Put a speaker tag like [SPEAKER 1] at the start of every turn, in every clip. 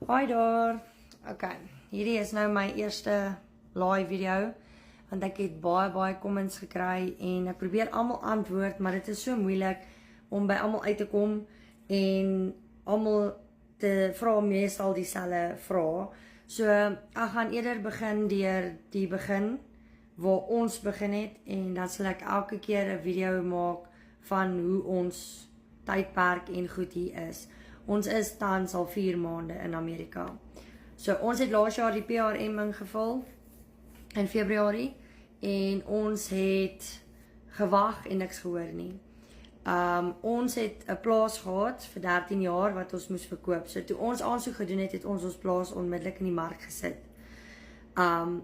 [SPEAKER 1] Hoi daar. Ok, hierdie is nou my eerste live video, want ek het baie comments gekry en ek probeer almal antwoord, maar dit is so moeilik om by almal uit te kom en almal te vra meestal dieselfde vrae. So ek gaan eerder begin deur die begin waar ons begin het en dan sal ek elke keer 'n video maak van hoe ons tydperk en goed hier is. Ons is tans al 4 maande in Amerika. So ons het laas jaar die PRM ingevul in Februarie en ons het gewag en niks gehoor nie. Ons het 'n plaas gehad vir 13 jaar wat ons moes verkoop. So toe ons aansoek gedoen het, het ons plaas onmiddellik in die mark gesit.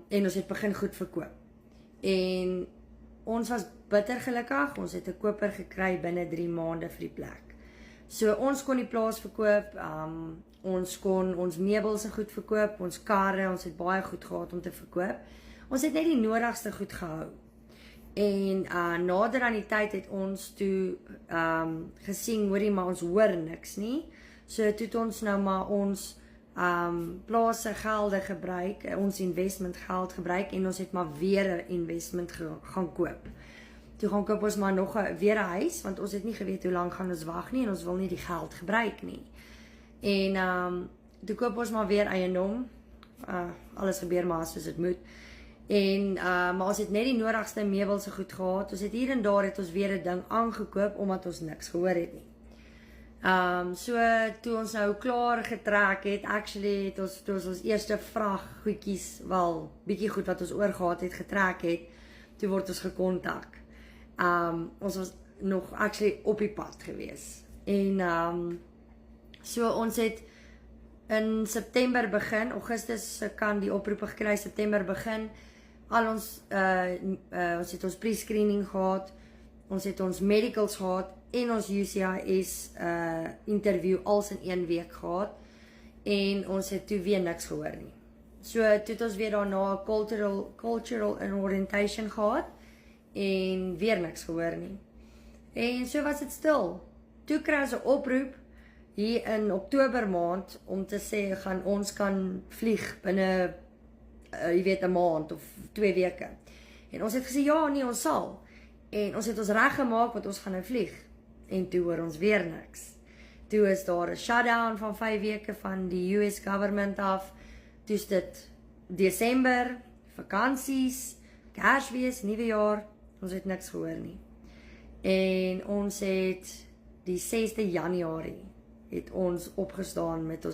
[SPEAKER 1] En ons het begin goed verkoop. En ons was bitter gelukkig, ons het 'n koper gekry binne 3 maande vir die plek. So ons kon die plaas verkoop, ons kon ons meubels en goed verkoop, ons karre, ons het baie goed gehad om te verkoop. Ons het net die nodigste goed gehou. En nader aan die tyd het ons toe gesien, hoorie, maar ons hoor niks nie. So toe het ons nou maar ons plaas se gelde gebruik, ons investment geld gebruik en ons het maar weer 'n investment gaan koop. Toe gaan koop ons maar nog weer 'n huis, want ons het nie geweet hoe lank gaan ons wag nie en ons wil nie die geld gebruik nie. En toe koop ons maar weer eiendom. Alles gebeur maar soos dit moet. En maar ons het net die nodigste meubels goed gehad. Ons het hier en daar het ons weer 'n ding aangekoop omdat ons niks gehoor het nie. So toe ons nou klaar getrek het, actually het ons toe ons eerste vrag goedjies, wel bietjie goed wat ons oorgehad het getrek het, toe word ons gekontak. Ons was nog actually op die pad gewees. En so ons het in September begin, Augustus kan die oproepe gekry, September begin. Al ons het ons pre-screening gehad, ons het ons medicals gehad en ons UCIS interview als in 1 week gehad en ons het toe weer niks gehoor nie. So toe het ons weer daarna cultural and orientation gehad en weer niks gehoor nie. En so was dit stil. Toe kry ons 'n oproep hier in Oktober maand om te sê ons kan vlieg binne jy weet 'n maand of 2 weke. En ons het gesê ja, nee, ons sal. En ons het ons reg gemaak want ons gaan nou vlieg. En toe hoor ons weer niks. Toe is daar 'n shutdown van 5 weke van die US government af. Toe is dit Desember, vakansies, Kersfees, nuwe jaar. Ons het niks gehoor nie. En ons het die 6de Januarie het ons opgestaan met ons